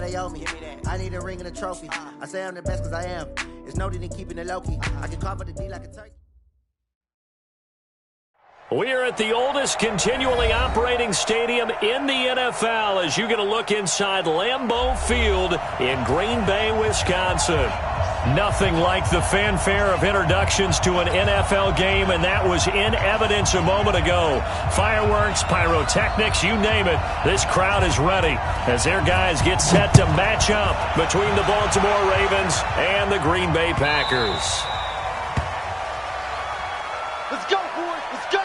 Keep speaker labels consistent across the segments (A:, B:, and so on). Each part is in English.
A: they owe me. I need a ring and a trophy. I say I'm the best because I am. It's noted in keeping it low-key. I can carve the D like a turkey.
B: We're at the oldest continually operating stadium in the NFL as you get a look inside Lambeau Field in Green Bay, Wisconsin. Nothing like the fanfare of introductions to an NFL game, and that was in evidence a moment ago. Fireworks, pyrotechnics, you name it. This crowd is ready as their guys get set to match up between the Baltimore Ravens and the Green Bay Packers.
C: Let's go, boys. Let's go.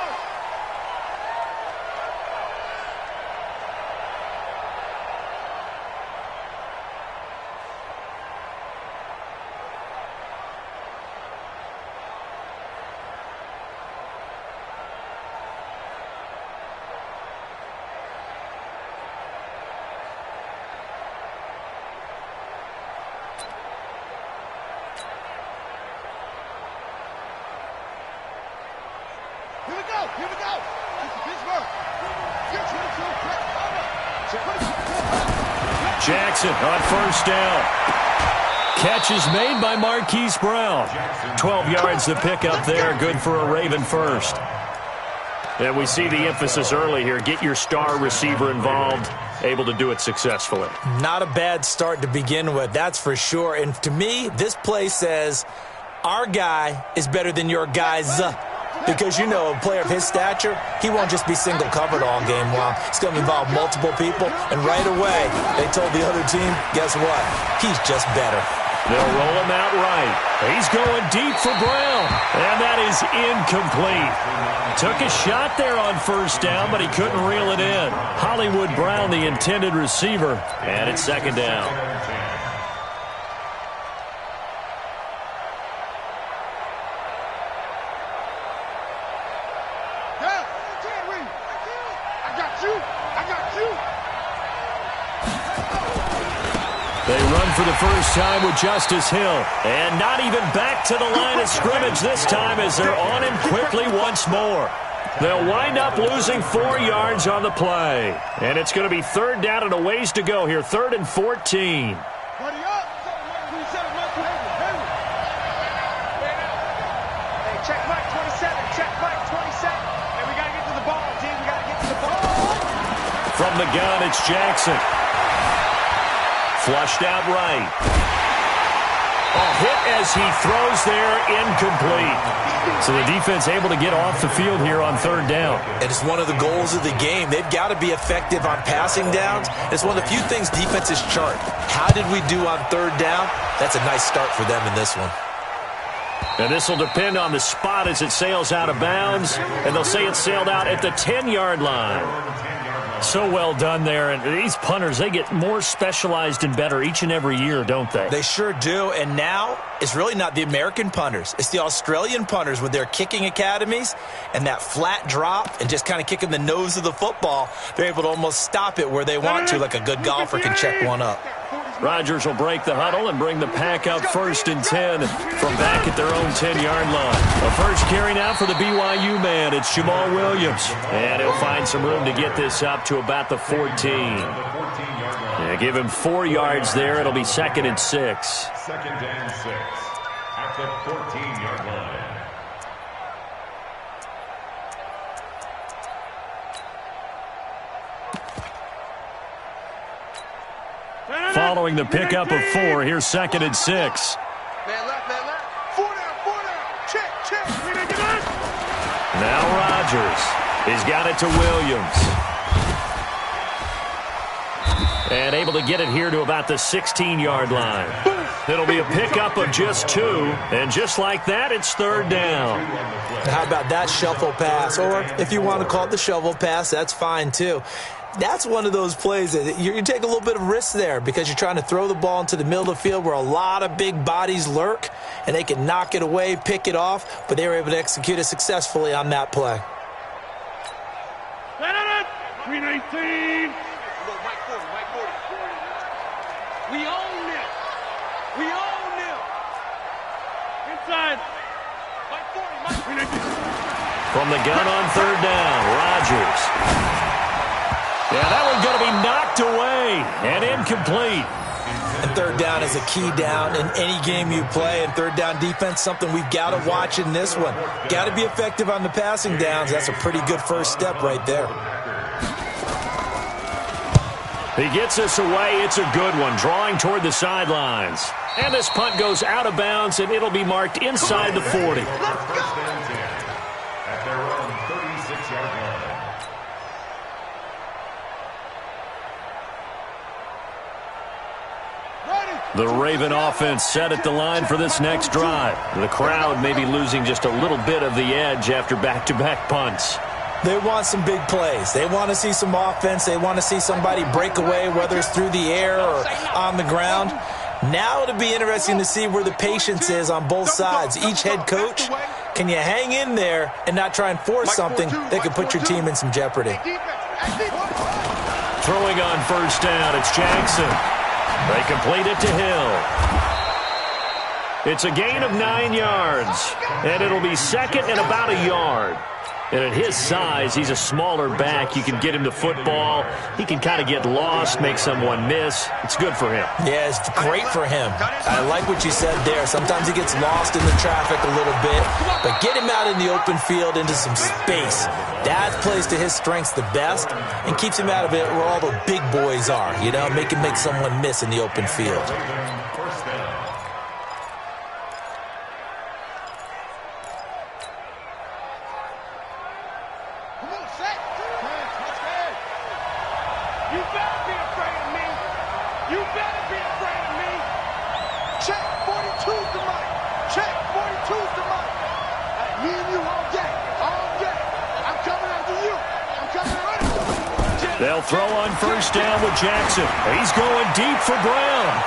C: Here we go.
B: Jackson on first down. Catch is made by Marquise Brown. 12 yards to pick up there. Good for a Raven first. And we see the emphasis early here. Get your star receiver involved. Able to do it successfully.
D: Not a bad start to begin with, that's for sure. And to me, this play says our guy is better than your guys. Because, you know, a player of his stature, he won't just be single covered all game long. He's going to involve multiple people. And right away, they told the other team, guess what? He's just better.
B: They'll roll him out right. He's going deep for Brown. And that is incomplete. Took a shot there on first down, but he couldn't reel it in. Hollywood Brown, the intended receiver. And it's second down. They run for the first time with Justice Hill. And not even back to the line of scrimmage this time as they're on him quickly once more. They'll wind up losing 4 yards on the play. And it's going to be third down and a ways to go here. 3rd and 14.
C: Check Mike 27. Check Mike 27. Hey, we got to get to the ball, team. We got to get to the ball.
B: From the gun, it's Jackson. Flushed out right. A hit as he throws there, incomplete. So the defense able to get off the field here on third down.
D: And it's one of the goals of the game. They've got to be effective on passing downs. It's one of the few things defenses chart. How did we do on third down? That's a nice start for them in this one.
B: And this will depend on the spot as it sails out of bounds. And they'll say it sailed out at the 10-yard line. So well done there. And these punters, they get more specialized and better each and every year, don't they?
D: They sure do. And now it's really not the American punters. It's the Australian punters with their kicking academies and that flat drop and just kind of kicking the nose of the football. They're able to almost stop it where they want to, like a good golfer can check one up.
B: Rodgers will break the huddle and bring the pack up 1st and 10 from back at their own 10-yard line. A first carry now for the BYU man. It's Jamal Williams. And he'll find some room to get this up to about the 14. Yeah, give him 4 yards there. It'll be 2nd and 6.
E: 2nd and 6 at the 14-yard line.
B: Following the pickup of 4, here's 2nd and 6.
C: Man left, man left. 4 down, 4 down. Check, check.
B: Now Rodgers. He's got it to Williams. And able to get it here to about the 16-yard line. It'll be a pickup of just 2. And just like that, it's 3rd down.
D: How about that shuffle pass? Or if you want to call it the shovel pass, that's fine too. That's one of those plays that you take a little bit of risk there because you're trying to throw the ball into the middle of the field where a lot of big bodies lurk, and they can knock it away, pick it off, but they were able to execute it successfully on that play.
C: 319. Mike 40, Mike 40. We own it. We own it. Inside. Mike 40, Mike 319.
B: From the gun on 3rd down, Rodgers. Yeah, that one's going to be knocked away and incomplete.
D: And third down is a key down in any game you play. And third down defense, something we've got to watch in this one. Got to be effective on the passing downs. That's a pretty good first step right there.
B: He gets us away. It's a good one, drawing toward the sidelines. And this punt goes out of bounds, and it'll be marked inside the 40.
E: First and 10 at their own 36-yard line.
B: The Raven offense set at the line for this next drive. The crowd may be losing just a little bit of the edge after back-to-back punts.
D: They want some big plays. They want to see some offense. They want to see somebody break away, whether it's through the air or on the ground. Now it'll be interesting to see where the patience is on both sides. Each head coach, can you hang in there and not try and force something that could put your team in some jeopardy?
B: Throwing on first down, it's Jackson. They complete it to Hill. It's a gain of 9 yards, and it'll be second and about a yard. And at his size, he's a smaller back. You can get him the football. He can kind of get lost, make someone miss. It's good for him.
D: Yeah, it's great for him. I like what you said there. Sometimes he gets lost in the traffic a little bit, but get him out in the open field into some space. That plays to his strengths the best and keeps him out of it where all the big boys are, you know, make someone miss in the open field.
E: First down.
C: You better be afraid of me. You better be afraid of me. Check 42's the mic. Check 42's the mic. Me and you all day. All day. I'm coming after you. I'm coming after you.
B: They'll throw on first down with Jackson. He's going deep for Brown.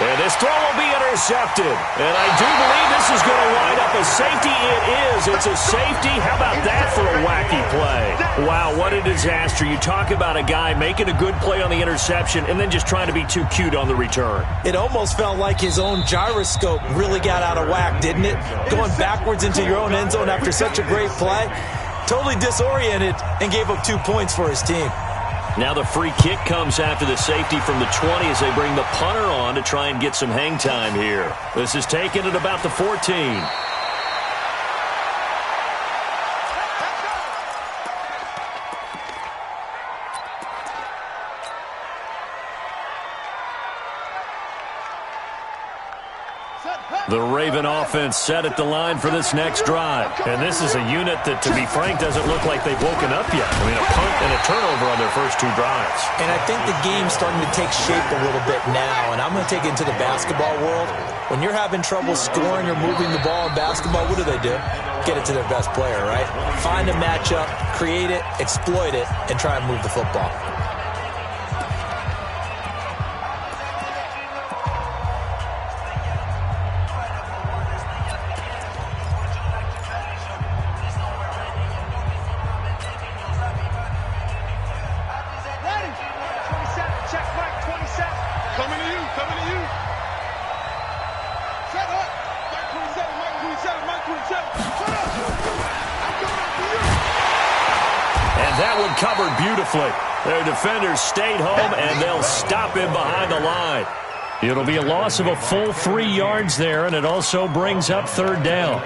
B: And this throw will be intercepted. And I do believe this is going to wind up a safety. It is. It's a safety. How about that for a wacky play? Wow, what a disaster. You talk about a guy making a good play on the interception and then just trying to be too cute on the return.
D: It almost felt like his own gyroscope really got out of whack, didn't it? Going backwards into your own end zone after such a great play. Totally disoriented and gave up 2 points for his team.
B: Now the free kick comes after the safety from the 20 as they bring the punter on to try and get some hang time here. This is taken at about the 14. The Raven offense set at the line for this next drive. And this is a unit that, to be frank, doesn't look like they've woken up yet. I mean, a punt and a turnover on their first 2 drives.
D: And I think the game's starting to take shape a little bit now. And I'm going to take it into the basketball world. When you're having trouble scoring or moving the ball in basketball, what do? Get it to their best player, right? Find a matchup, create it, exploit it, and try and move the football.
B: Covered beautifully. Their defenders stayed home, and they'll stop him behind the line. It'll be a loss of a full 3 yards there, and it also brings up third down.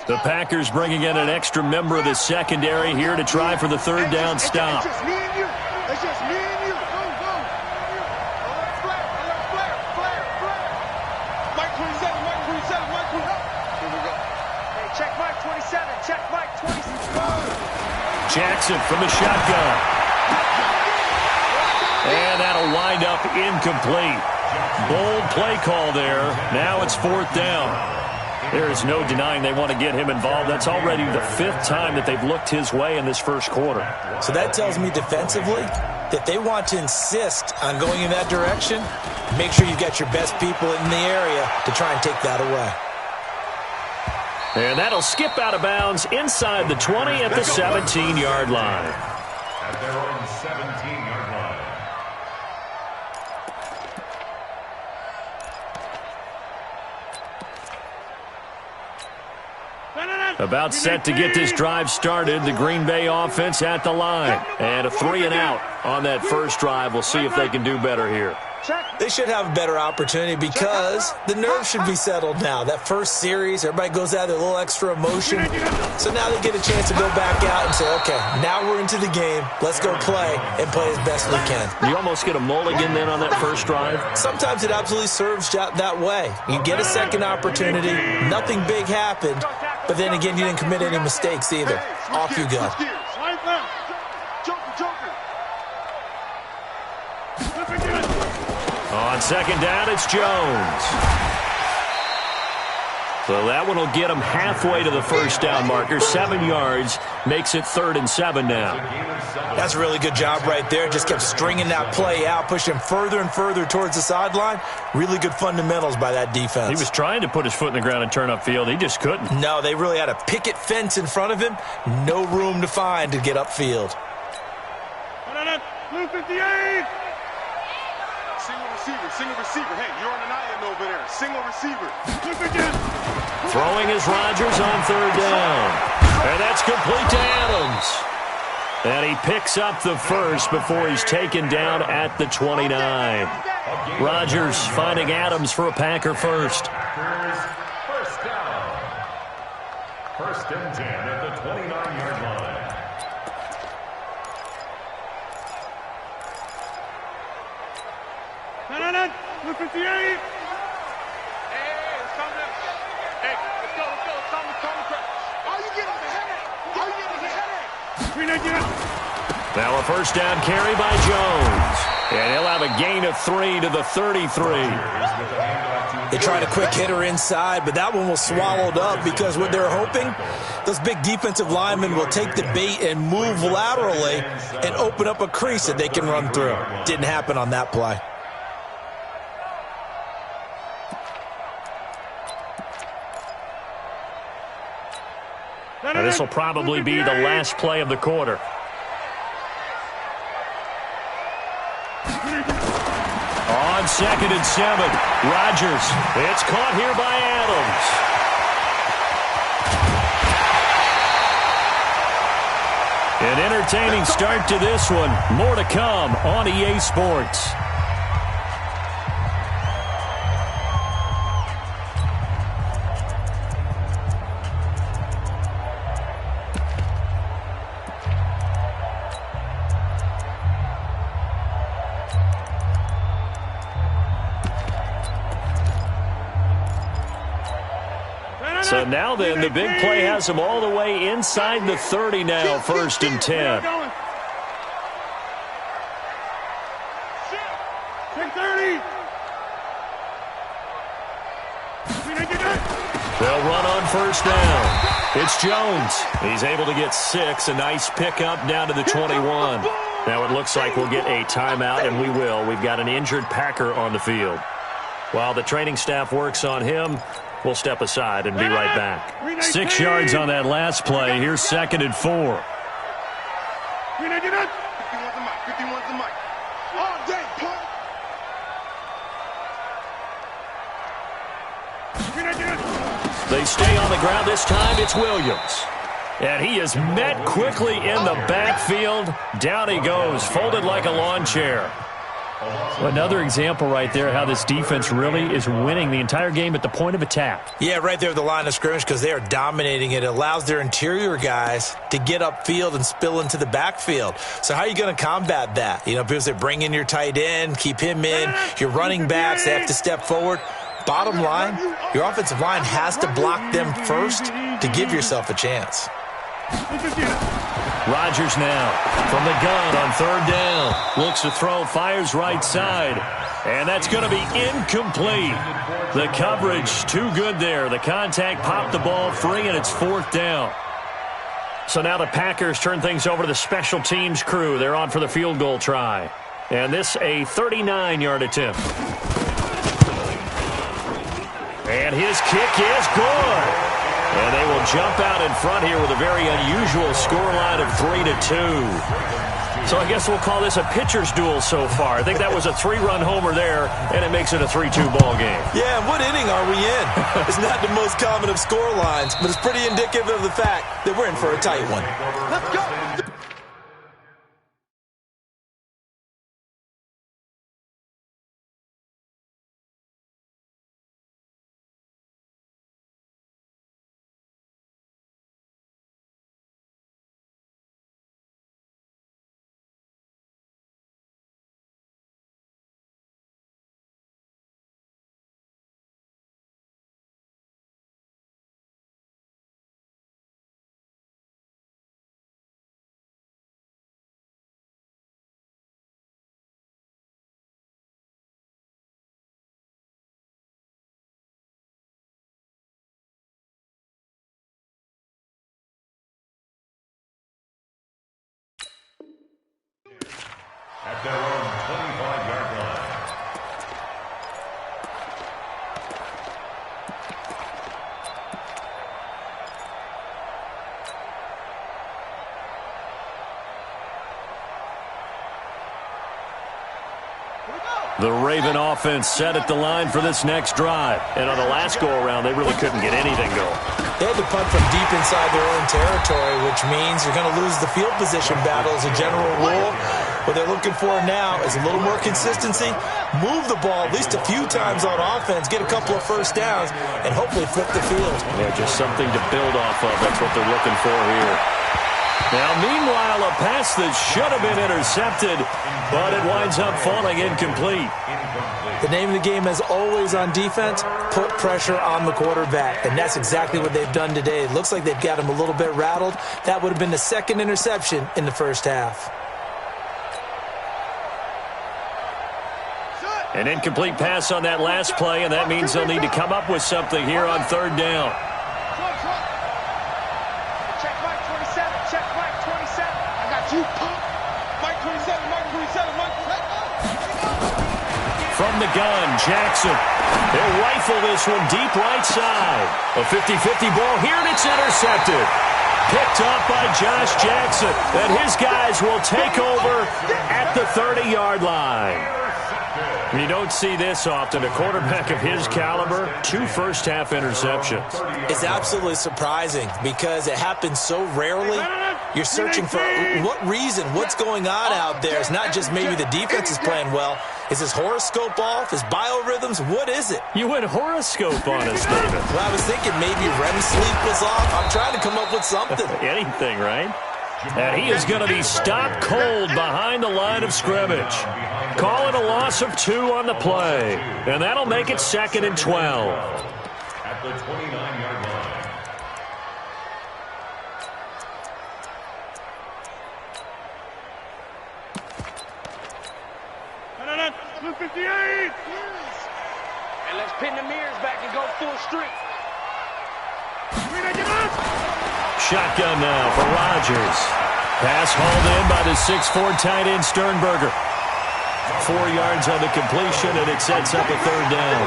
B: The Packers bringing in an extra member of the secondary here to try for the third down stop.
C: It's just me and you. It's just me and you. Go, go. Flare. Mike 27, Mike 27, Mike 27. Here we go. Hey, check Mike 27. Check Mike 27.
B: Jackson from the shotgun. And that'll wind up incomplete. Bold play call there. Now it's fourth down. There is no denying they want to get him involved. That's already the 5th time that they've looked his way in this first quarter.
D: So that tells me defensively that they want to insist on going in that direction. Make sure you've got your best people in the area to try and take that away.
B: And that'll skip out of bounds inside the 20 at the 17-yard line.
E: At their own 17-yard line.
B: About set to get this drive started. The Green Bay offense at the line. And a 3-and-out on that first drive. We'll see if they can do better here.
D: They should have a better opportunity because the nerves should be settled now. That first series, everybody goes out with a little extra emotion. So now they get a chance to go back out and say, okay, now we're into the game. Let's go play and play as best we can.
B: You almost get a mulligan then on that first drive?
D: Sometimes it absolutely serves that way. You get a second opportunity. Nothing big happened. But then again, you didn't commit any mistakes either. Off you go.
B: On second down, it's Jones. So that one will get him halfway to the first down marker. 7 yards, makes it 3rd and 7 now.
D: That's a really good job right there. Just kept stringing that play out, pushing him further and further towards the sideline. Really good fundamentals by that defense.
B: He was trying to put his foot in the ground and turn upfield. He just couldn't.
D: No, they really had a picket fence in front of him. No room to find to get upfield.
C: Blue 58. Single receiver. Hey, you're on an island over there. Single receiver.
B: Throwing is Rodgers on 3rd down. And that's complete to Adams. And he picks up the first before he's taken down at the 29. Rodgers finding Adams for a Packer first.
E: First down. 1st and 10 at the 29-yard line.
C: Blue 58. Hey, it's time to. Hey, let's go. It's time to crash. All you get is a headache.
B: Now a first down carry by Jones. And he'll have a gain of 3 to the 33.
D: They tried a quick hitter inside, but that one was swallowed up because what they're hoping, those big defensive linemen will take the bait and move laterally and open up a crease that they can run through. Didn't happen on that play.
B: Now this will probably be the last play of the quarter. On 2nd and 7, Rodgers. It's caught here by Adams. An entertaining start to this one. More to come on EA Sports. So now then, the big play has him all the way inside the 30 now, 1st and 10. They'll run on 1st down. It's Jones. He's able to get 6. A nice pickup down to the 21. Now it looks like we'll get a timeout, and we will. We've got an injured Packer on the field. While the training staff works on him, we'll step aside and be right back. 6 yards on that last play. Here's 2nd and 4.
C: 51's the mic. All day, punk.
B: They stay on the ground. This time it's Williams. And he is met quickly in the backfield. Down he goes, folded like a lawn chair. Another example right there how this defense really is winning the entire game at the point of attack.
D: Yeah, right there at the line of scrimmage because they are dominating it. It allows their interior guys to get upfield and spill into the backfield. So how are you going to combat that? You know, because they bring in your tight end, keep him in. Your running backs, they have to step forward. Bottom line, your offensive line has to block them first to give yourself a chance.
B: Rodgers now from the gun on 3rd down. Looks to throw, fires right side. And that's going to be incomplete. The coverage too good there. The contact popped the ball free, and it's 4th down. So now the Packers turn things over to the special teams crew. They're on for the field goal try. And this a 39-yard attempt. And his kick is good. And they will jump out in front here with a very unusual scoreline of 3-2. So I guess we'll call this a pitcher's duel so far. I think that was a 3-run homer there, and it makes it a 3-2 ball game.
D: Yeah, and what inning are we in? It's not the most common of score lines, but it's pretty indicative of the fact that we're in for a tight one.
C: Let's go.
E: At their own 25-yard line.
B: The Raven offense set at the line for this next drive. And on the last go-around, they really couldn't get anything going.
D: They had to punt from deep inside their own territory, which means you're going to lose the field position battle as a general rule. What they're looking for now is a little more consistency, move the ball at least a few times on offense, get a couple of first downs, and hopefully flip the field.
B: Yeah, just something to build off of. That's what they're looking for here. Now, meanwhile, a pass that should have been intercepted, but it winds up falling incomplete.
D: The name of the game, as always on defense, put pressure on the quarterback, and that's exactly what they've done today. It looks like they've got him a little bit rattled. That would have been the second interception in the first half.
B: An incomplete pass on that last play, and that means they'll need to come up with something here on third down.
C: Check Mike 27. Check Mike 27. I got you. Mike 27. Mike 27. Mike 27.
B: From the gun, Jackson. They'll rifle this one deep right side. A 50-50 ball here, and it's intercepted. Picked off by Josh Jackson. And his guys will take over at the 30-yard line. You don't see this often. A quarterback of his caliber, 2 first-half interceptions.
D: It's absolutely surprising because it happens so rarely. You're searching for what reason, what's going on out there. It's not just maybe the defense is playing well. Is his horoscope off? His biorhythms? What is it?
B: You went horoscope on us, David.
D: Well, I was thinking maybe REM sleep was off. I'm trying to come up with something.
B: Anything, right? And he is going to be stopped cold behind the line of scrimmage. Call it a loss of 2 on the play. And that'll make it 2nd and 12.
E: At the 29-yard line.
C: Blue 58. And let's pin the mirrors back and go full street.
B: Shotgun now for Rodgers. Pass hauled in by the 6'4" tight end Sternberger. 4 yards on the completion, and it sets up a third down.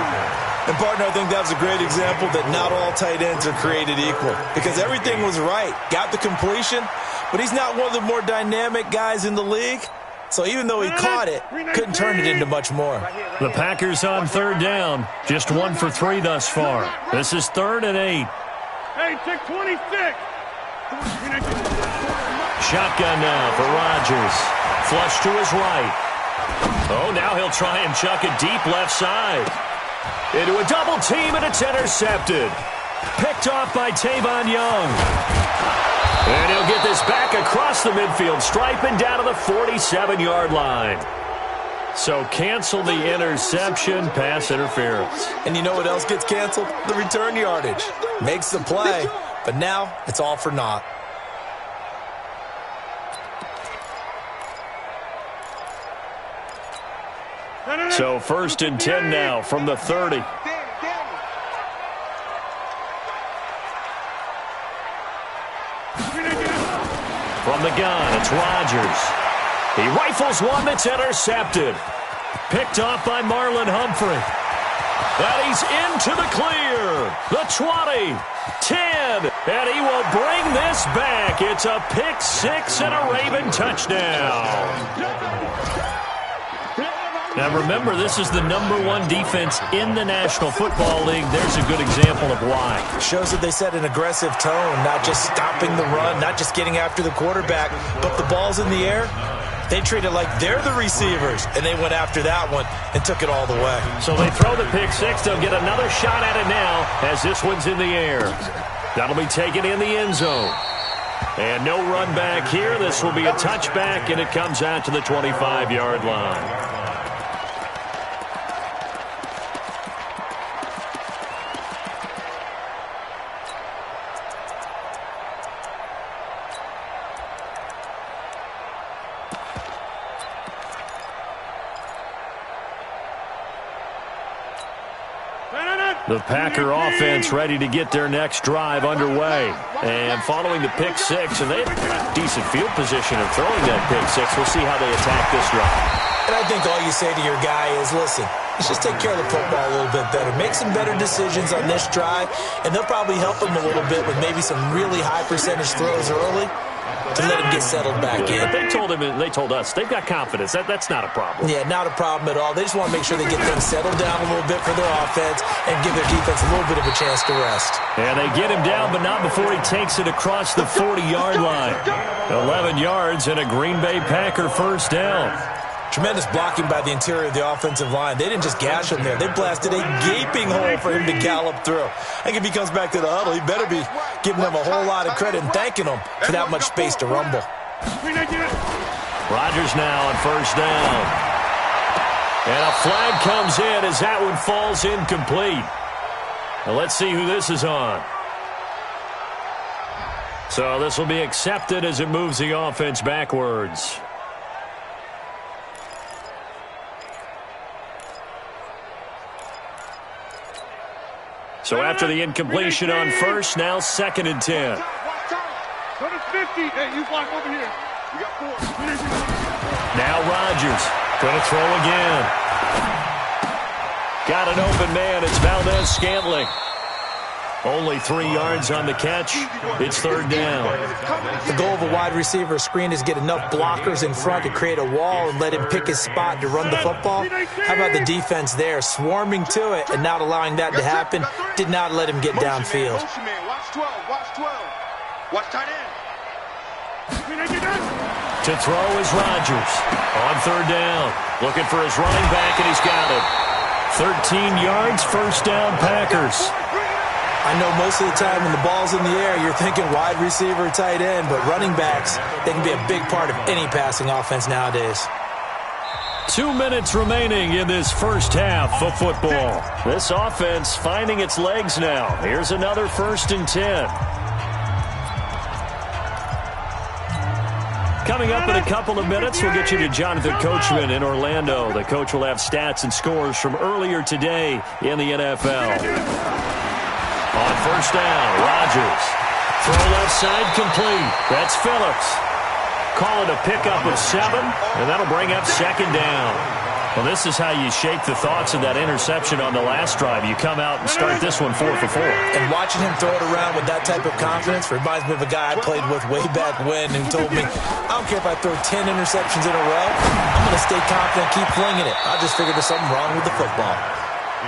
D: And, partner, I think that was a great example that not all tight ends are created equal because everything was right. Got the completion, but he's not one of the more dynamic guys in the league. So even though he caught it, couldn't turn it into much more.
B: The Packers on third down. Just 1 for 3 thus far. This is 3rd and 8.
C: Hey, check 26.
B: Shotgun now for Rodgers. Flush to his right. Oh, now he'll try and chuck it deep left side. Into a double team, and it's intercepted. Picked off by Taeman Young. And he'll get this back across the midfield stripe and down to the 47-yard line. So cancel the interception, pass interference.
D: And you know what else gets canceled? The return yardage. Makes the play, but now it's all for naught.
B: So 1st and 10 now from the 30. From the gun, it's Rodgers. He rifles one that's intercepted. Picked off by Marlon Humphrey. And he's into the clear. The 20, 10, and he will bring this back. It's a pick six and a Raven touchdown. Now remember, this is the #1 defense in the National Football League. There's a good example of why.
D: Shows that they set an aggressive tone, not just stopping the run, not just getting after the quarterback, but the ball's in the air. They treat it like they're the receivers, and they went after that one and took it all the way.
B: So they throw the pick six. They'll get another shot at it now as this one's in the air. That'll be taken in the end zone. And no run back here. This will be a touchback, and it comes out to the 25-yard line. The Packer offense ready to get their next drive underway. And following the pick six, and they have a decent field position of throwing that pick six. We'll see how they attack this drive.
D: And I think all you say to your guy is, listen, let's just take care of the football a little bit better. Make some better decisions on this drive, and they'll probably help him a little bit with maybe some really high percentage throws early to let him get settled back in.
B: But they told us they've got confidence. That's not a problem.
D: Yeah, not a problem at all. They just want to make sure they get things settled down a little bit for their offense and give their defense a little bit of a chance to rest.
B: And they get him down, but not before he takes it across the 40-yard line. 11 yards and a Green Bay Packer first down.
D: Tremendous blocking by the interior of the offensive line. They didn't just gash him there. They blasted a gaping hole for him to gallop through. I think if he comes back to the huddle, he better be giving them a whole lot of credit and thanking them for that much space to rumble.
B: Rodgers now on first down. And a flag comes in as that one falls incomplete. Now let's see who this is on. So this will be accepted as it moves the offense backwards. So after the incompletion on first, now 2nd and 10.
C: Go to 50. Hey, you block over here. You got 4.
B: Now Rodgers going to throw again. Got an open man. It's Valdez-Scantling. Only 3 yards on the catch. It's 3rd down.
D: The goal of a wide receiver screen is get enough blockers in front to create a wall and let him pick his spot to run the football. How about the defense there, swarming to it and not allowing that to happen? Did not let him get downfield.
C: Watch 12. Watch 12. Watch tight end.
B: To throw is Rodgers. On 3rd down. Looking for his running back, and he's got it. 13 yards, first down, Packers.
D: I know most of the time when the ball's in the air, you're thinking wide receiver, tight end, but running backs, they can be a big part of any passing offense nowadays.
B: 2 minutes remaining in this first half of football. This offense finding its legs now. Here's another 1st and 10. Coming up in a couple of minutes, we'll get you to Jonathan Coachman in Orlando. The coach will have stats and scores from earlier today in the NFL. On first down, Rodgers. Throw left side complete. That's Phillips. Call it a pickup of 7, and that'll bring up 2nd down. Well, this is how you shake the thoughts of that interception on the last drive. You come out and start this one 4 for 4.
D: And watching him throw it around with that type of confidence reminds me of a guy I played with way back when who told me, I don't care if I throw 10 interceptions in a row, I'm going to stay confident, keep flinging it. I just figured there's something wrong with the football.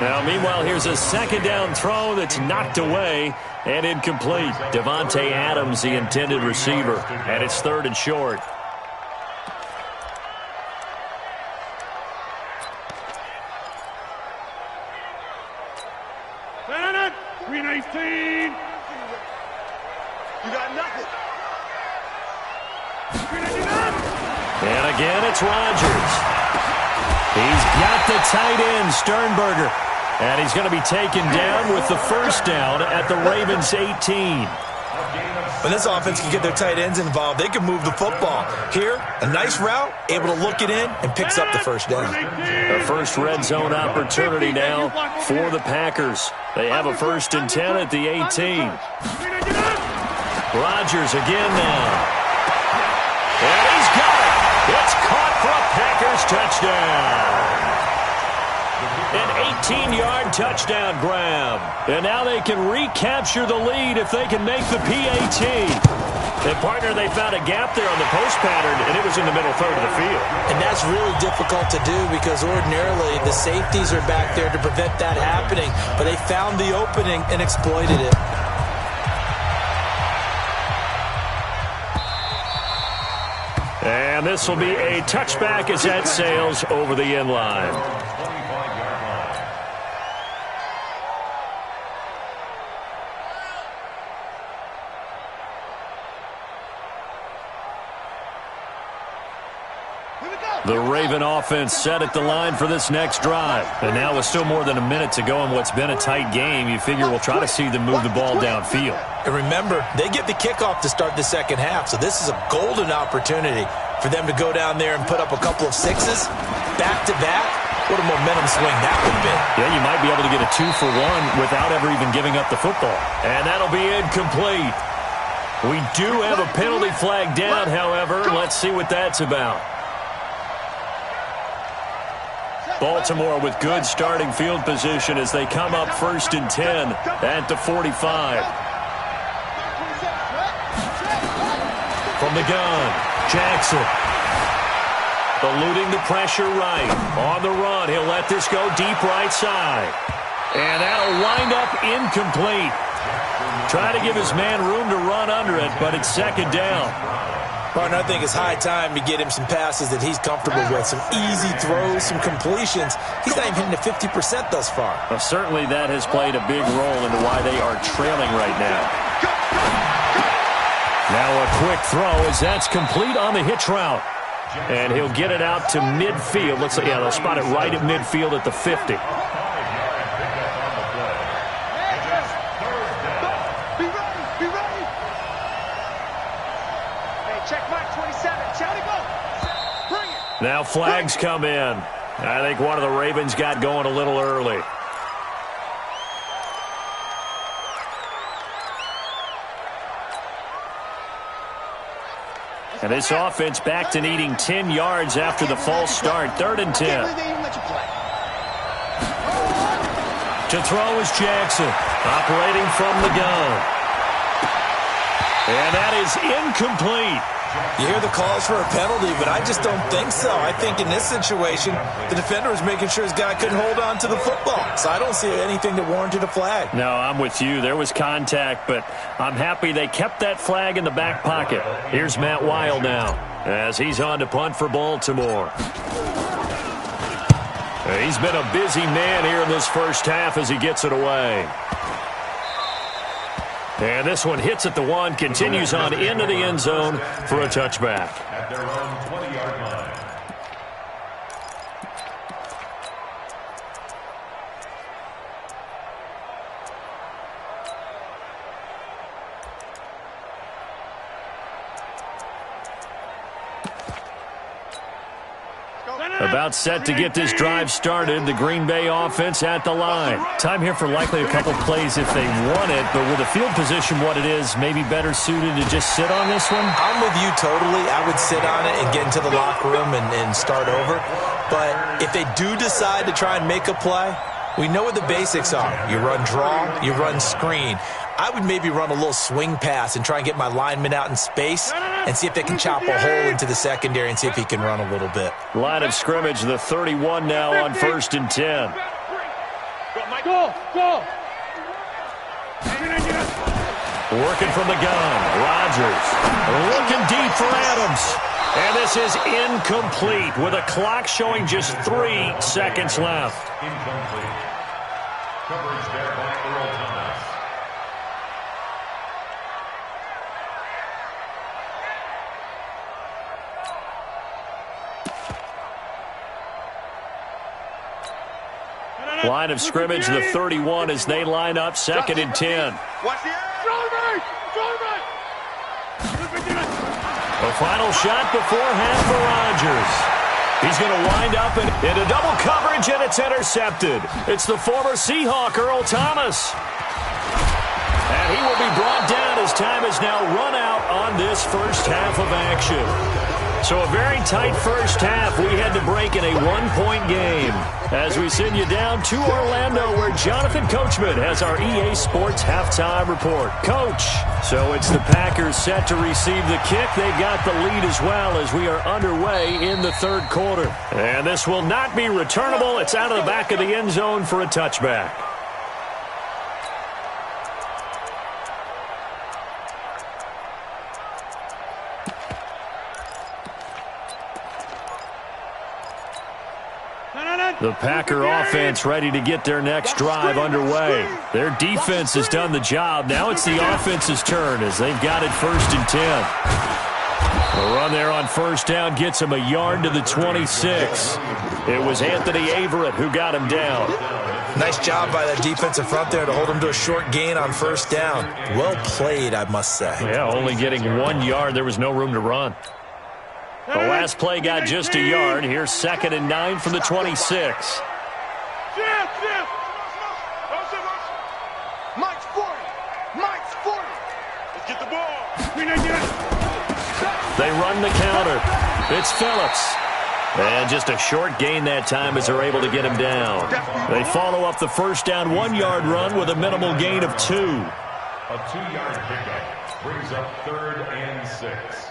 B: Now, meanwhile, here's a 2nd down throw that's knocked away and incomplete. Devontae Adams, the intended receiver, and it's 3rd and short.
C: Green 18. You got nothing.
B: And again, it's Rodgers. He's got the tight end, Sternberger. And he's going to be taken down with the first down at the Ravens' 18.
D: When this offense can get their tight ends involved, they can move the football. Here, a nice route, able to look it in, and picks up the first down.
B: The first red zone opportunity now for the Packers. They have a 1st and 10 at the 18. Rodgers again now. And he's got it. It's caught for a Packers touchdown. An 18-yard touchdown grab. And now they can recapture the lead if they can make the PAT. And, partner, they found a gap there on the post pattern, and it was in the middle third of the field.
D: And that's really difficult to do because ordinarily the safeties are back there to prevent that happening. But they found the opening and exploited it.
B: And this will be a touchback as that sails over the end line. The Raven offense set at the line for this next drive. And now with still more than a minute to go in what's been a tight game, you figure we'll try to see them move the ball downfield.
D: And remember, they get the kickoff to start the second half, so this is a golden opportunity for them to go down there and put up a couple of sixes back-to-back. What a momentum swing that would be.
B: Yeah, you might be able to get a 2-for-1 without ever even giving up the football. And that'll be incomplete. We do have a penalty flag down, however. Let's see what that's about. Baltimore with good starting field position as they come up 1st and 10 at the 45. From the gun, Jackson. Eluding the pressure right. On the run, he'll let this go deep right side. And that'll wind up incomplete. Try to give his man room to run under it, but it's second down.
D: Partner, I think it's high time to get him some passes that he's comfortable with, some easy throws, some completions. He's not even hitting to 50% thus far.
B: Well, certainly that has played a big role into why they are trailing right now. Now a quick throw as that's complete on the hitch route. And he'll get it out to midfield. Looks like, yeah, they'll spot it right at midfield at the 50. Now flags come in. I think one of the Ravens got going a little early. And this offense back to needing 10 yards after the false start. 3rd and 10. To throw is Jackson, operating from the gun. And that is incomplete.
D: You hear the calls for a penalty, but I just don't think so. I think in this situation, the defender was making sure his guy couldn't hold on to the football. So I don't see anything that warranted a flag.
B: No, I'm with you. There was contact, but I'm happy they kept that flag in the back pocket. Here's Matt Weil now as he's on to punt for Baltimore. He's been a busy man here in this first half as he gets it away. And this one hits at the 1, continues on into the end zone for a touchback.
E: At their own 20-yard line.
B: About set to get this drive started, the Green Bay offense at the line. Time here for likely a couple plays if they want it, but with the field position what it is, maybe better suited to just sit on this one?
D: I'm with you totally. I would sit on it and get into the locker room and start over. But if they do decide to try and make a play, we know what the basics are. You run draw, you run screen. I would maybe run a little swing pass and try and get my lineman out in space and see if they can chop a hole into the secondary and see if he can run a little bit.
B: Line of scrimmage, the 31 now on 1st and 10.
C: Go!
B: Working from the gun, Rodgers looking deep for Adams. And this is incomplete with a clock showing just 3 seconds left.
E: Incomplete. Coverage there by Earl Thomas.
B: Line of scrimmage, the 31 as they line up 2nd and 10. A final shot before half for Rodgers. He's going to wind up into double coverage, and it's intercepted. It's the former Seahawk, Earl Thomas. And he will be brought down as time has now run out on this first half of action. So a very tight first half. We had to break in a one-point game as we send you down to Orlando where Jonathan Coachman has our EA Sports halftime report. Coach, so it's the Packers set to receive the kick. They got the lead as well as we are underway in the third quarter. And this will not be returnable. It's out of the back of the end zone for a touchback. The Packer offense ready to get their next drive underway. Their defense has done the job. Now it's the offense's turn as they've got it 1st and 10. The run there on first down gets him a yard to the 26. It was Anthony Averett who got him down.
D: Nice job by that defensive front there to hold him to a short gain on first down. Well played, I must say.
B: Yeah, only getting 1 yard. There was no room to run. The last play got just a yard. Here's 2nd and 9 from the 26.
C: Mike's 40. Mike's 40. Let's get the ball.
B: They run the counter. It's Phillips. And just a short gain that time as they're able to get him down. They follow up the first down 1-yard run with a minimal gain of 2.
E: A 2-yard pickup brings up 3rd and 6.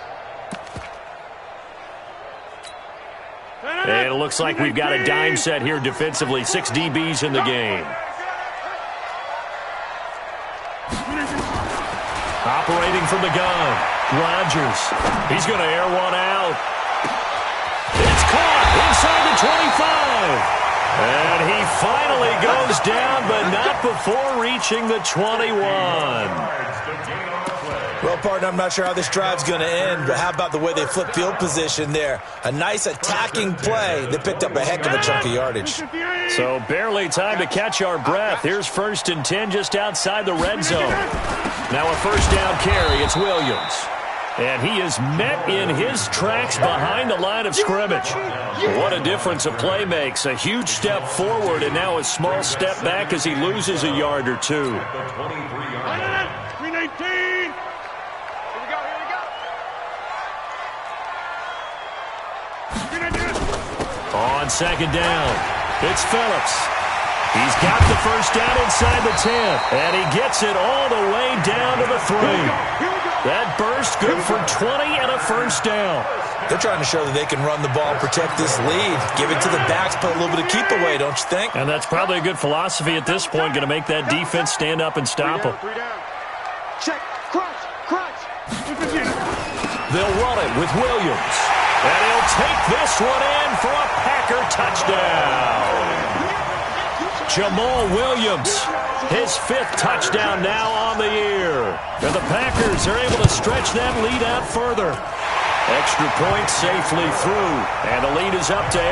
B: And it looks like we've got a dime set here defensively. 6 DBs in the game. Operating from the gun, Rodgers. He's going to air one out. It's caught inside the 25. And he finally goes down, but not before reaching the 21.
D: Well, partner, I'm not sure how this drive's going to end, but how about the way they flip field position there? A nice attacking play. They picked up a heck of a chunk of yardage.
B: So barely time to catch our breath. Here's 1st and 10 just outside the red zone. Now a first down carry. It's Williams. And he is met in his tracks behind the line of scrimmage. What a difference a play makes. A huge step forward and now a small step back as he loses a yard or two.
C: 319.
B: On 2nd down, it's Phillips. He's got the first down inside the 10, and he gets it all the way down to the 3. That burst good for 20 and a first down.
D: They're trying to show that they can run the ball, protect this lead, give it to the backs, put a little bit of keep away, don't you think?
B: And that's probably a good philosophy at this point, going to make that defense stand up and stop them.
C: Check, crunch, crunch.
B: They'll run it with Williams. And he'll take this one in for a Packer touchdown. Jamal Williams, his 5th touchdown now on the year. And the Packers are able to stretch that lead out further. Extra point safely through, and the lead is up to 8.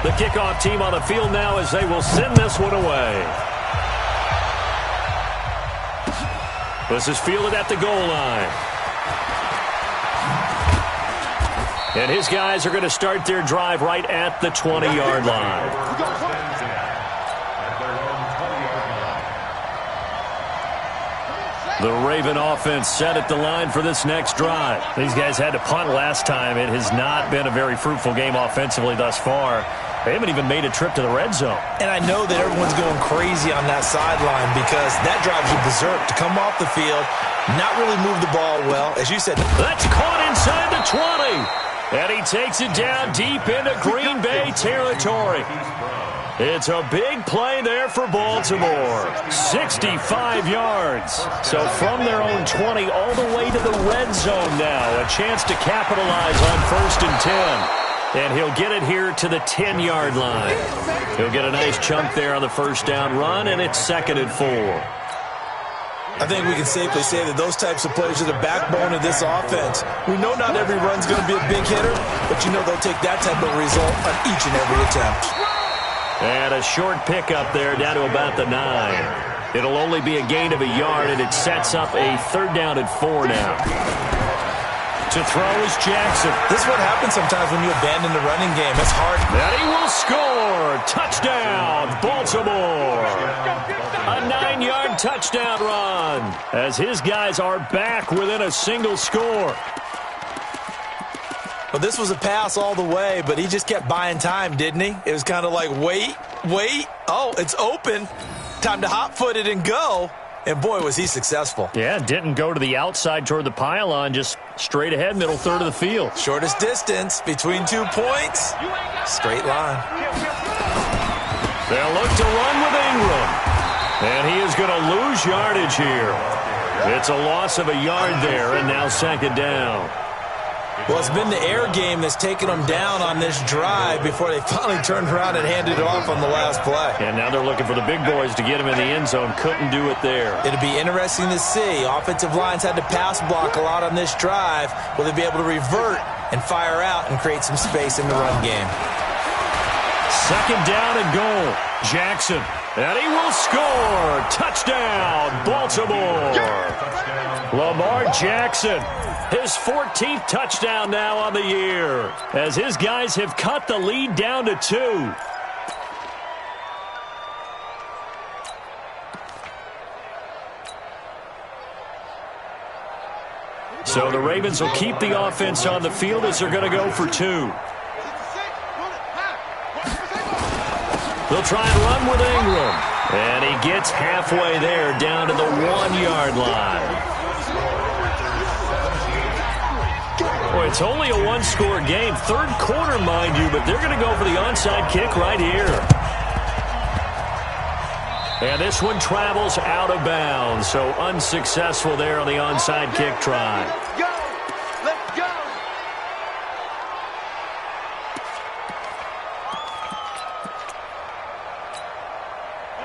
B: The kickoff team on the field now as they will send this one away. This is fielded at the goal line. And his guys are going to start their drive right at the 20-yard line. The Raven offense set at the line for this next drive. These guys had to punt last time. It has not been a very fruitful game offensively thus far. They haven't even made a trip to the red zone.
D: And I know that everyone's going crazy on that sideline because that drives you berserk to come off the field, not really move the ball well. As you said,
B: that's caught inside the 20. And he takes it down deep into Green Bay territory. It's a big play there for Baltimore. 65 yards. So from their own 20 all the way to the red zone now. A chance to capitalize on 1st and 10. And he'll get it here to the 10-yard line. He'll get a nice chunk there on the first down run, and it's 2nd and 4.
D: I think we can safely say that those types of plays are the backbone of this offense. We know not every run's going to be a big hitter, but you know they'll take that type of result on each and every attempt.
B: And a short pickup there down to about the 9. It'll only be a gain of a yard, and it sets up a 3rd down and 4 now. To throw is Jackson.
D: This is what happens sometimes when you abandon the running game. It's hard.
B: And he will score. Touchdown, Baltimore. A 9-yard touchdown run. as his guys are back within a single score.
D: Well, this was a pass all the way, but he just kept buying time, didn't he? It was kind of like, wait. Oh, it's open. Time to hot-foot it and go. And, boy, was he successful.
B: Yeah, didn't go to the outside toward the pylon, just straight ahead, middle third of the field.
D: Shortest distance between 2 points. Straight line.
B: They'll look to run with Ingram. And he is going to lose yardage here. It's a loss of a yard there, and now second down.
D: Well, it's been the air game that's taken them down on this drive before they finally turned around and handed it off on the last play.
B: And now they're looking for the big boys to get him in the end zone. Couldn't do it there.
D: It'll be interesting to see. Offensive lines had to pass block a lot on this drive. Will they be able to revert and fire out and create some space in the run game?
B: Second down and goal. Jackson. And he will score. Touchdown, Baltimore. Lamar Jackson. His 14th touchdown now on the year, as his guys have cut the lead down to 2. So the Ravens will keep the offense on the field as they're going to go for 2. They'll try and run with Ingram. And he gets halfway there, down to the 1-yard line. Boy, it's only a one-score game. Third quarter, mind you, but they're going to go for the onside kick right here. And this one travels out of bounds, so unsuccessful there on the onside kick try.
C: Let's go! Let's go!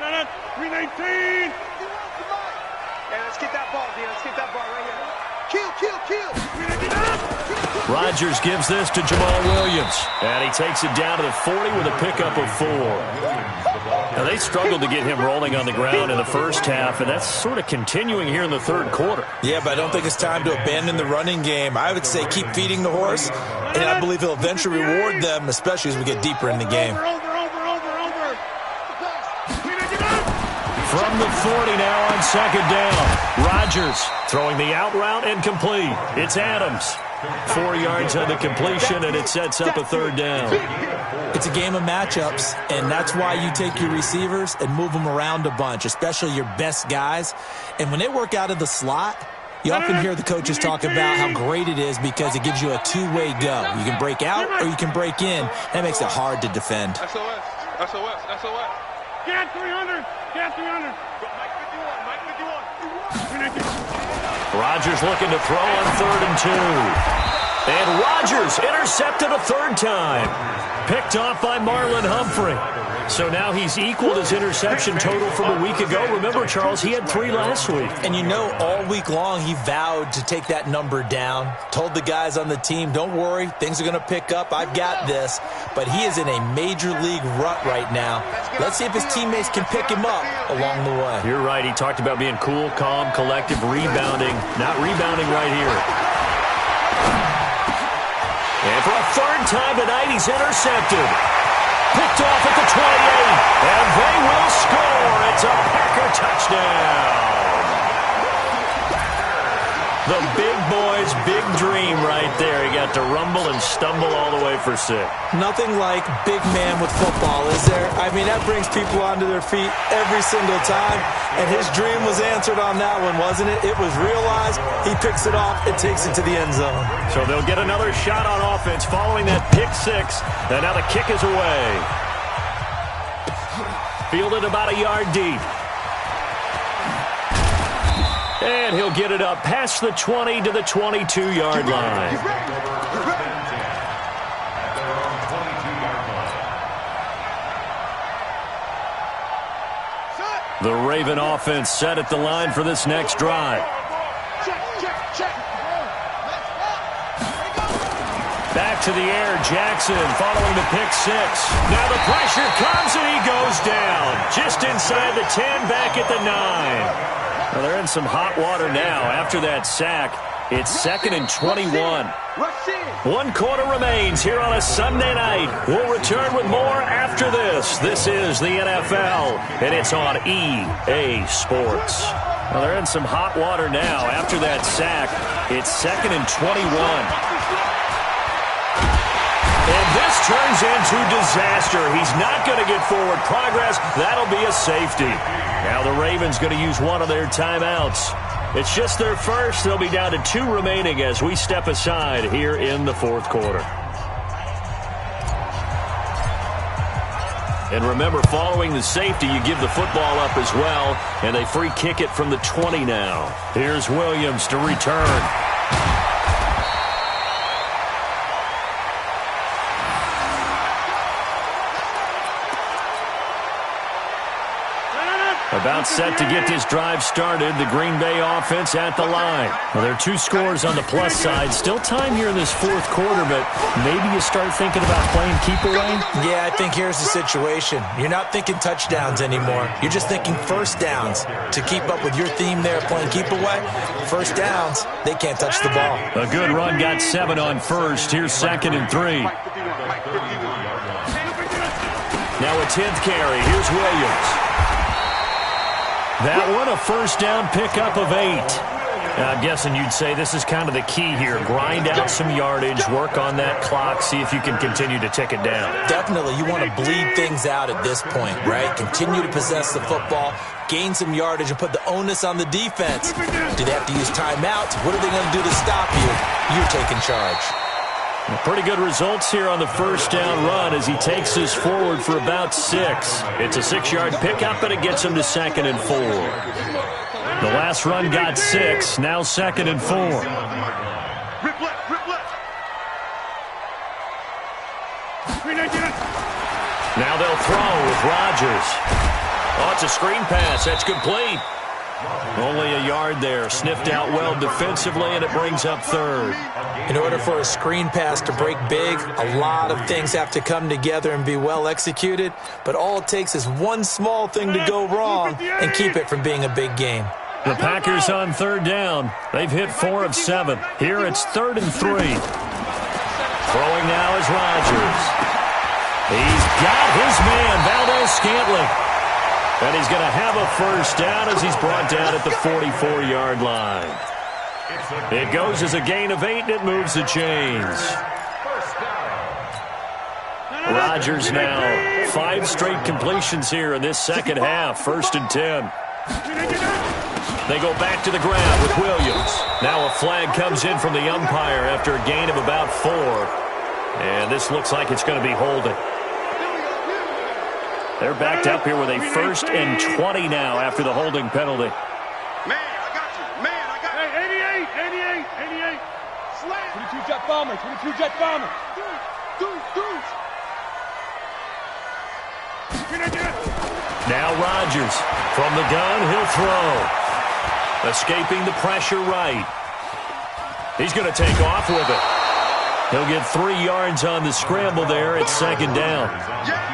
C: No, 319! Yeah, let's get that ball, dude. Let's get that ball right here. Kill!
B: Rodgers gives this to Jamal Williams. And he takes it down to the 40 with a pickup of 4. Now, they struggled to get him rolling on the ground in the first half, and that's sort of continuing here in the third quarter.
D: Yeah, but I don't think it's time to abandon the running game. I would say keep feeding the horse, and I believe he'll eventually reward them, especially as we get deeper in the game.
B: From the 40 now on second down. Rodgers throwing the out route and complete. It's Adams. 4 yards on the completion, and it sets up a third down.
D: It's a game of matchups, and that's why you take your receivers and move them around a bunch, especially your best guys. And when they work out of the slot, you often hear the coaches talk about how great it is because it gives you a two-way go. You can break out or you can break in. That makes it hard to defend.
C: SOS. Get 300. Get 300. Mike 51.
B: Rodgers looking to throw on 3rd and 2. And Rodgers intercepted a third time. Picked off by Marlon Humphrey. So now he's equaled his interception total from a week ago. Remember, Charles, he had 3 last week.
D: And you know, all week long he vowed to take that number down. Told the guys on the team, don't worry, things are going to pick up. I've got this. But he is in a major league rut right now. Let's see if his teammates can pick him up along the way.
B: You're right. He talked about being cool, calm, collective, rebounding. Not rebounding right here. And for a third time tonight, he's intercepted. Picked off at the 28. And they will score. It's a Packer touchdown. The big boy's big dream right there. He got to rumble and stumble all the way for 6.
D: Nothing like big man with football, is there? I mean, that brings people onto their feet every single time. And his dream was answered on that one, wasn't it? It was realized. He picks it off. It takes it to the end zone.
B: So they'll get another shot on offense following that pick 6. And now the kick is away. Fielded about a yard deep. And he'll get it up past the 20 to the 22-yard line. The Raven offense set at the line for this next drive. Back to the air, Jackson following the pick 6. Now the pressure comes and he goes down. Just inside the 10, back at the 9. Well, they're in some hot water now. After that sack, it's 2nd and 21. 1 quarter remains here on a Sunday night. We'll return with more after this. This is the NFL, and it's on EA Sports. Well, they're in some hot water now. After that sack, it's 2nd and 21. And this turns into disaster. He's not going to get forward progress. That'll be a safety. Now the Ravens going to use one of their timeouts. It's just their first. They'll be down to 2 remaining as we step aside here in the 4th quarter. And remember, following the safety, you give the football up as well, and they free kick it from the 20 now. Here's Williams to return. About set to get this drive started. The Green Bay offense at the line. Well, there are 2 scores on the plus side. Still time here in this 4th quarter, but maybe you start thinking about playing keep away?
D: Yeah, I think here's the situation. You're not thinking touchdowns anymore. You're just thinking first downs. To keep up with your theme there, playing keep away, first downs, they can't touch the ball.
B: A good run got 7 on first. Here's 2nd and 3. Now a 10th carry. Here's Williams. That one, a first down pickup of 8. I'm guessing you'd say this is kind of the key here. Grind out some yardage, work on that clock, see if you can continue to tick it down.
D: Definitely. You want to bleed things out at this point, right? Continue to possess the football, gain some yardage, and put the onus on the defense. Do they have to use timeouts? What are they going to do to stop you? You're taking charge.
B: Pretty good results here on the first down run as he takes us forward for about 6. It's a 6-yard pickup, and it gets him to 2nd and 4. The last run got 6, now 2nd and 4. Now they'll throw with Rodgers. Oh, it's a screen pass. That's complete. Only a yard there. Sniffed out well defensively, and it brings up 3rd.
D: In order for a screen pass to break big, a lot of things have to come together and be well executed. But all it takes is one small thing to go wrong and keep it from being a big game.
B: The Packers on 3rd down. They've hit 4 of 7. Here it's 3rd and 3. Throwing now is Rodgers. He's got his man, Valdez-Scantling. And he's going to have a first down as he's brought down at the 44-yard line. It goes as a gain of 8, and it moves the chains. Rodgers now 5 straight completions here in this second half. 1st and 10. They go back to the ground with Williams. Now a flag comes in from the umpire after a gain of about 4. And this looks like it's going to be holding. They're backed up here with a 1st and 20 now after the holding penalty.
C: Man, I got you. Man, I got you. 88. Slam. 22 jet bomber.
B: Now Rodgers from the gun. He'll throw. Escaping the pressure right. He's going to take off with it. He'll get 3 yards on the scramble there. It's 2nd down.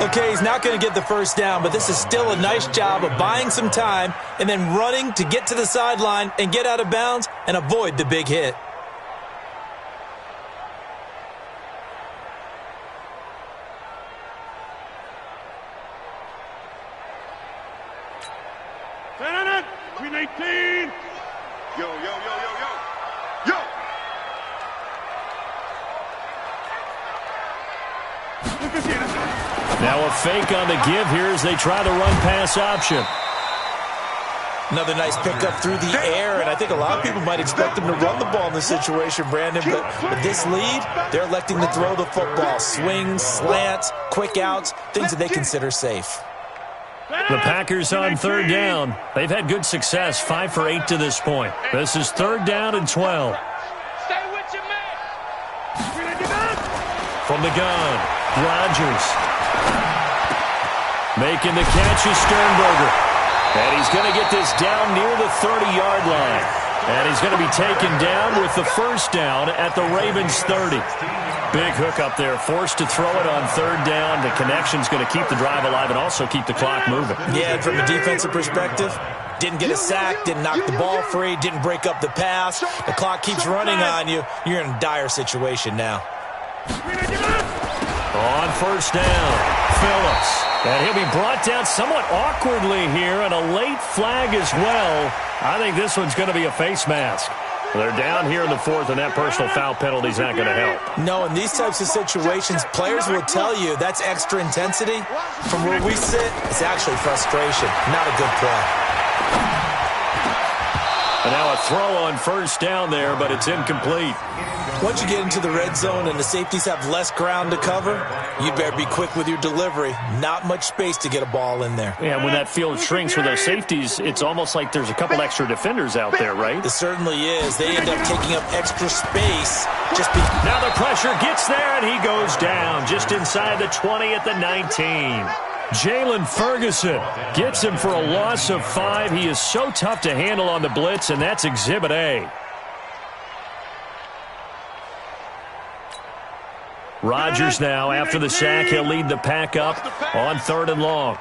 D: Okay, he's not going to get the first down, but this is still a nice job of buying some time and then running to get to the sideline and get out of bounds and avoid the big hit.
C: Green 18. Yo.
B: Now a fake on the give here as they try the run-pass option.
D: Another nice pickup through the air, and I think a lot of people might expect them to run the ball in this situation, Brandon, but with this lead, they're electing to throw the football. Swings, slants, quick outs, things that they consider safe.
B: The Packers on 3rd down. They've had good success, 5 for 8 to this point. This is 3rd down and 12.
C: Stay with your man.
B: From the gun, Rodgers. Making the catch is Sternberger. And he's going to get this down near the 30-yard line. And he's going to be taken down with the first down at the Ravens' 30. Big hook up there, forced to throw it on 3rd down. The connection's going to keep the drive alive and also keep the clock moving.
D: Yeah, and from a defensive perspective, didn't get a sack, didn't knock the ball free, didn't break up the pass. The clock keeps running on you. You're in a dire situation now.
B: On 1st down, Phillips. And he'll be brought down somewhat awkwardly here, and a late flag as well. I think this one's going to be a face mask. They're down here in the fourth, and that personal foul penalty is not going to help.
D: No, in these types of situations, players will tell you that's extra intensity. From where we sit, it's actually frustration, not a good play.
B: And now a throw on first down there, but it's incomplete.
D: Once you get into the red zone and the safeties have less ground to cover, you better be quick with your delivery. Not much space to get a ball in there.
B: Yeah, when that field shrinks for those safeties, it's almost like there's a couple extra defenders out there, right?
D: It certainly is. They end up taking up extra space.
B: Now the pressure gets there, and he goes down just inside the 20 at the 19. Jalen Ferguson gets him for a loss of 5. He is so tough to handle on the blitz, and that's Exhibit A. Rodgers now, after the sack, he'll lead the pack up on 3rd and long.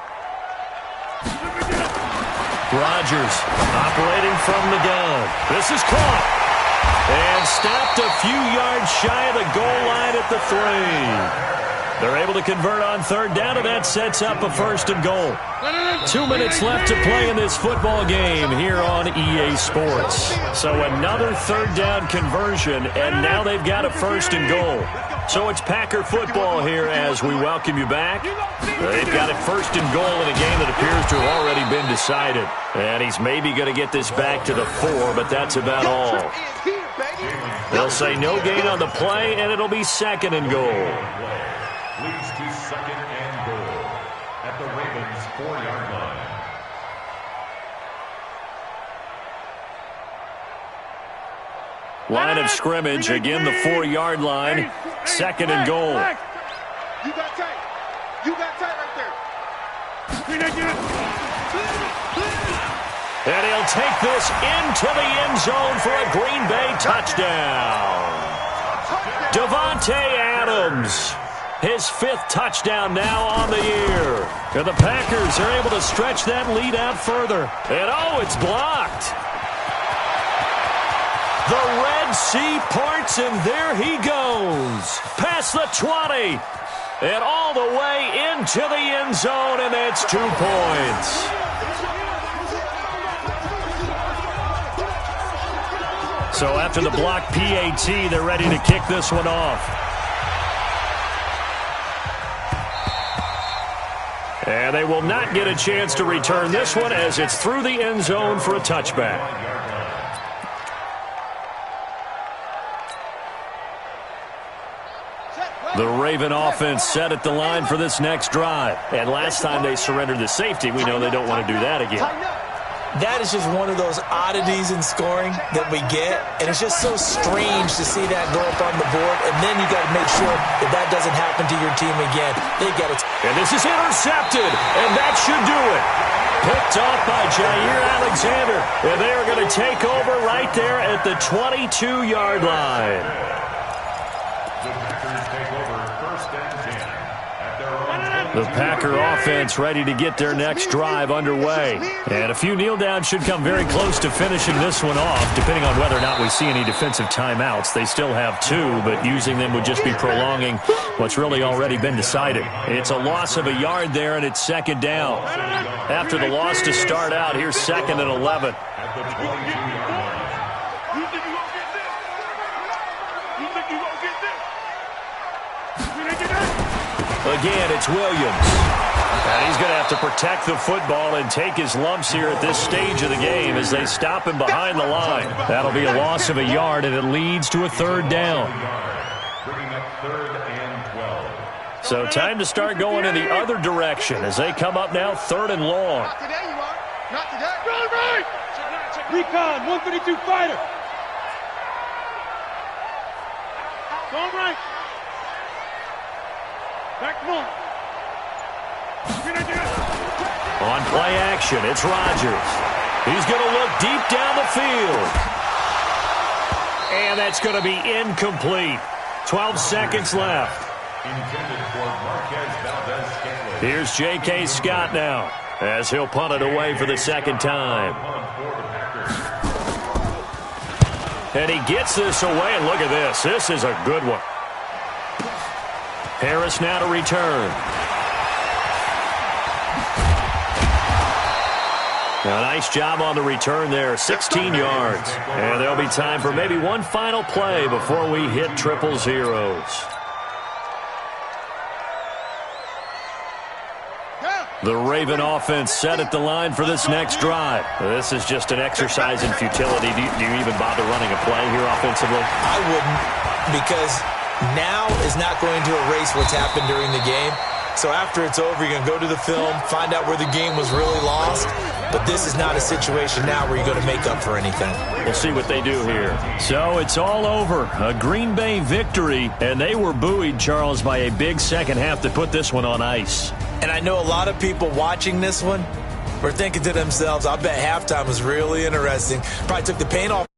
B: Rodgers operating from the gun. This is caught. And stopped a few yards shy of the goal line at the 3. They're able to convert on 3rd down, and that sets up a 1st and goal. 2 minutes left to play in this football game here on EA Sports. So another 3rd down conversion, and now they've got a 1st and goal. So it's Packer football here as we welcome you back. They've got it 1st and goal in a game that appears to have already been decided. And he's maybe going to get this back to the 4, but that's about all. They'll say no gain on the play, and it'll be 2nd and goal.
E: Leads to 2nd and goal at the Ravens' 4-yard line.
B: Line of scrimmage, again the 4-yard line, 2nd and goal.
C: You got tight. You got tight right there.
B: And he'll take this into the end zone for a Green Bay touchdown. Davante Adams, his 5th touchdown now on the year. And the Packers are able to stretch that lead out further. And oh, it's blocked. The Red Sea parts, and there he goes. Past the 20. And all the way into the end zone, and that's 2 points. So after the block PAT, they're ready to kick this one off. And they will not get a chance to return this one as it's through the end zone for a touchback. The Raven offense set at the line for this next drive. And last time they surrendered the safety, we know they don't want to do that again.
D: That is just one of those oddities in scoring that we get, and it's just so strange to see that go up on the board, and then you got to make sure that that doesn't happen to your team again. They got it.
B: And this is intercepted, and that should do it. Picked off by Jair Alexander, and they are going to take over right there at the 22-yard line. The Packer offense ready to get their next drive underway. And a few kneel downs should come very close to finishing this one off, depending on whether or not we see any defensive timeouts. They still have 2, but using them would just be prolonging what's really already been decided. It's a loss of a yard there, and it's 2nd down. After the loss to start out, here's 2nd and 11. Again, it's Williams. And he's going to have to protect the football and take his lumps here at this stage of the game as they stop him behind the line. That'll be a loss of a yard, and it leads to a 3rd down. So time to start going in the other direction as they come up now 3rd and long.
C: Not today, you are. Not today. Go right. Recon, 152 fighter. Go right. Back one.
B: On play action, it's Rodgers. He's going to look deep down the field. And that's going to be incomplete. 12 seconds left. Here's J.K. Scott now as he'll punt it away for the 2nd time. And he gets this away, and look at this. This is a good one. Harris now to return. A nice job on the return there, 16 yards. And there'll be time for maybe one final play before we hit triple zeros. The Raven offense set at the line for this next drive. This is just an exercise in futility. Do you even bother running a play here offensively?
D: I wouldn't, because now is not going to erase what's happened during the game. So after it's over, you're going to go to the film, find out where the game was really lost. But this is not a situation now where you're going to make up for anything.
B: We'll see what they do here. So it's all over. A Green Bay victory, and they were buoyed, Charles, by a big second half to put this one on ice.
D: And I know a lot of people watching this one were thinking to themselves, I bet halftime was really interesting. Probably took the paint off.